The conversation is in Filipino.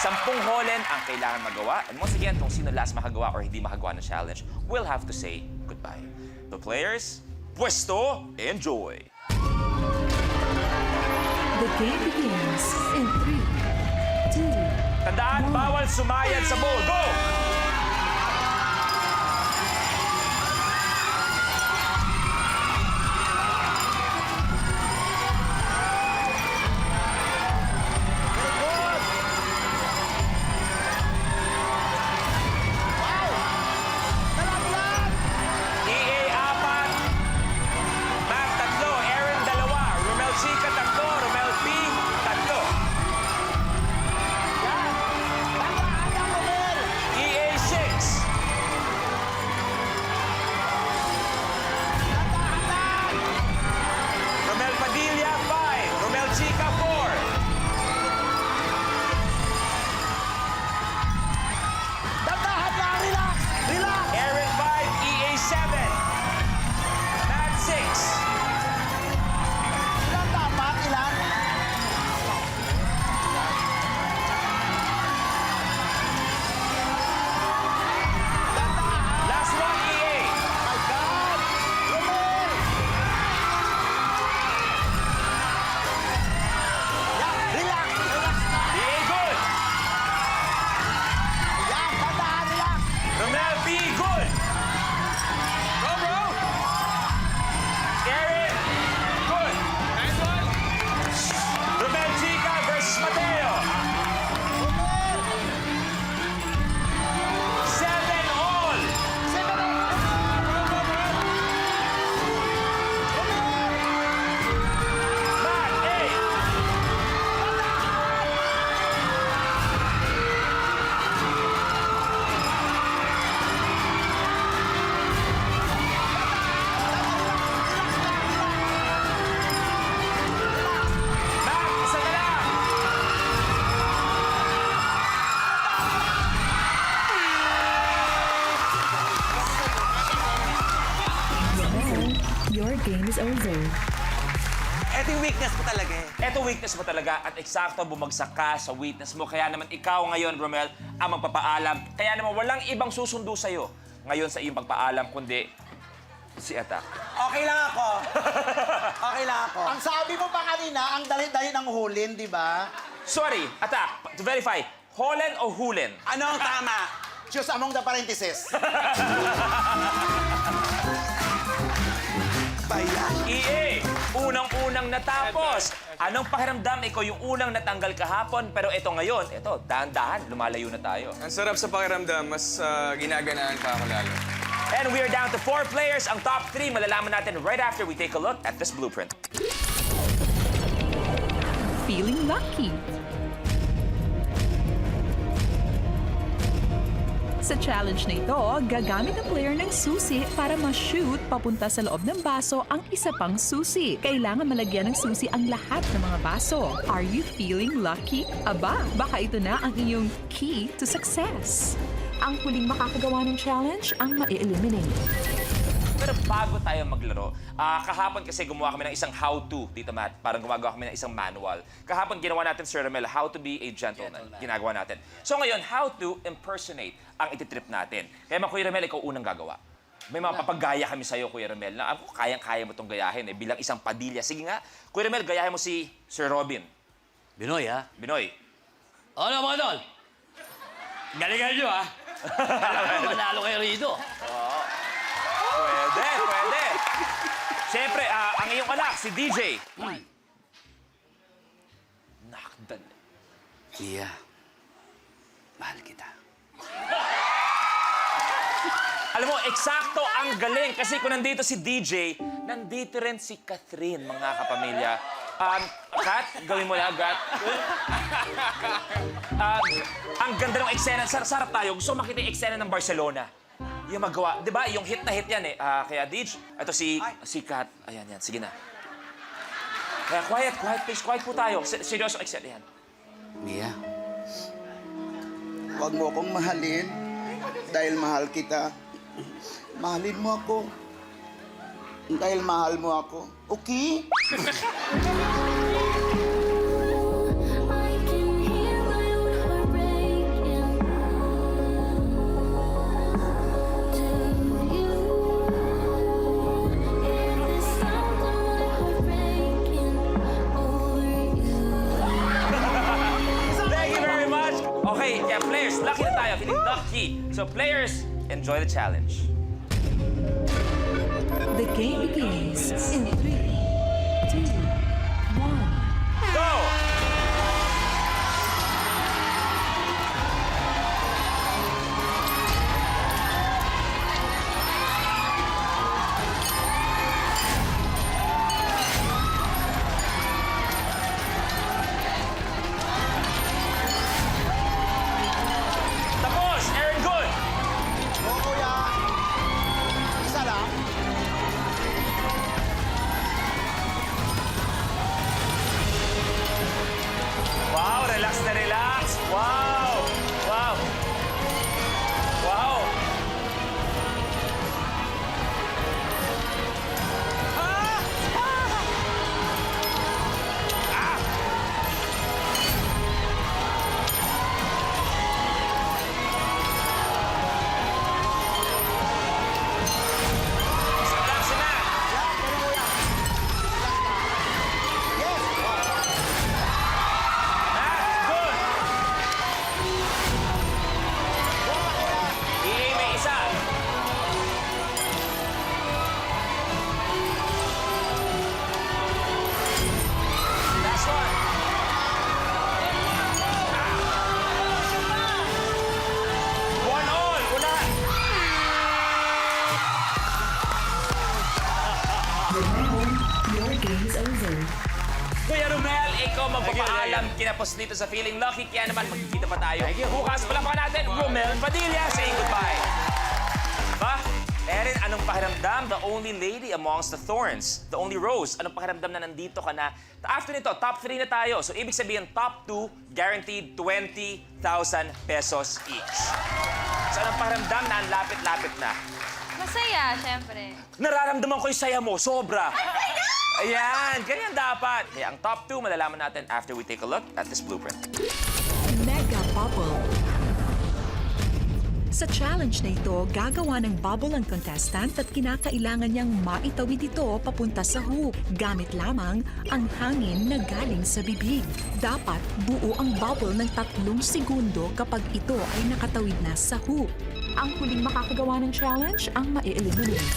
10 holen ang kailangan magawa. And once again, kung sino last makagawa or hindi makagawa ng challenge, will have to say goodbye. The players, pwesto, enjoy! The game begins in 3, 2, Tandaan, bawal sumayad sa bowl. Go! EA 4, Mac 3, Aaron 2, Romel Chica 3, Romel P 3. EA 6. Romel Padilla 5, Romel Chica 4. Dandahan lang, relax! Relax! Aaron 5, EA 7. Matt 6. Ilan dapat? Ilan? Last one, EA. My God! Romel! Yan, relax! Relax na! EA good. Yan, dandahan, relax! Romel P good. Go, bro. Aaron good. Nice one. Romel Chica versus Mateo. 7 all. Matt 8. Mac, isa na lang. Romel, your game is over. Ito yung weakness mo talaga eh. Eto weakness mo talaga at eksakto bumagsak ka sa weakness mo. Kaya naman ikaw ngayon, Romel, ang magpapaalam. Kaya naman walang ibang susundo sa'yo ngayon sa iyong pagpaalam, kundi si Attack. Okay lang ako. Okay lang ako. Ang sabi mo pa kanina, ang dali-dali ng hulin, di ba? Sorry, Attack, to verify, holen o hulen? Ano ang tama? Choose among the parentheses. Bayan. EA, unang-unang natapos. Anong pakiramdam? Ikaw yung unang natanggal kahapon, pero ito ngayon, ito, dahan-dahan, lumalayo na tayo. Ang sarap sa pakiramdam, mas ginaganaan pa ako lalo. And we are down to 4 players. Ang top 3, malalaman natin right after we take a look at this blueprint. Feeling lucky. Sa challenge na ito, gagamit ang player ng susi para ma-shoot papunta sa loob ng baso ang isa pang susi. Kailangan malagyan ng susi ang lahat ng mga baso. Are you feeling lucky? Aba, baka ito na ang iyong key to success. Ang huling makakagawa ng challenge ang ma-eliminate. Pero bago tayo maglaro, kahapon kasi gumawa kami ng isang how-to, Tito Matt. Parang gumagawa kami ng isang manual. Kahapon ginawa natin, Sir Romel, how to be a gentleman. Ginagawa natin. So ngayon, how to impersonate ang ititrip natin. Kaya Kuya Romel, ikaw unang gagawa. May mga papagaya kami sa'yo, Kuya Romel, na ako, kayang-kaya mo itong gayahin bilang isang Padilla. Sige nga, Kuya Romel, gayahin mo si Sir Robin. Binoy, ha? Binoy. Ano, mga tol? Galingan nyo, ha? Alam mo, manalo kayo rito. Pwede, pwede. Siyempre, ang iyong anak, si DJ. Nakdal. Iya. Mahal kita. Alam mo, eksakto ang galing. Kasi kung nandito si DJ, nandito rin si Catherine, mga kapamilya. Kat, gawin mo na, Kat. Ang ganda ng eksena. Sarap tayo. Gusto ko makita yung eksena ng Barcelona. Yung magawa. Di ba? Yung hit na hit yan eh. Kaya, DJ, ito si Kat. Ayan, yan. Sige na. Kaya, quiet, please. Quiet po tayo. Seryoso eksena yan. Mia, Huwag mo akong mahalin dahil mahal kita. Mahalin mo ako dahil mahal mo ako. Okay? I can hear my own heart key. So players, enjoy the challenge. The game begins in 3, 2, 1. Go! Tapos, Aaron Good. Go, kuya. Isa lang. Wow, relax na relax. Wow! Wow! Wow! Relax na. Yan, ganun, kuya. Relax na. Yes. Good! Go, kuya. EA may isa. Last one. One all. Una. Your game's over. Kuya Romel, ikaw magpapaalam kinapos dito sa Feeling Lucky. Kaya naman magkikita pa tayo. Bukas pala pa natin, Romel Padilla. Say goodbye. Ba? Erin, anong pakiramdam? The only lady amongst the thorns. The only rose. Anong pakiramdam na nandito ka na? After nito, top 3 na tayo. So, ibig sabihin, top 2, guaranteed 20,000 pesos each. So, anong pakiramdam na ang lapit-lapit na? Masaya, syempre. Nararamdaman ko yung saya mo, sobra. Ayan, ganyan dapat. Kaya ang top 2, malalaman natin after we take a look at this blueprint. Mega Bubble. Sa challenge na ito, gagawa ng bubble ang contestant at kinakailangan niyang maitawid ito papunta sa hoop gamit lamang ang hangin na galing sa bibig. Dapat buo ang bubble ng 3 segundo kapag ito ay nakatawid na sa hoop. Ang huling makakagawa ng challenge ang ma-eliminate.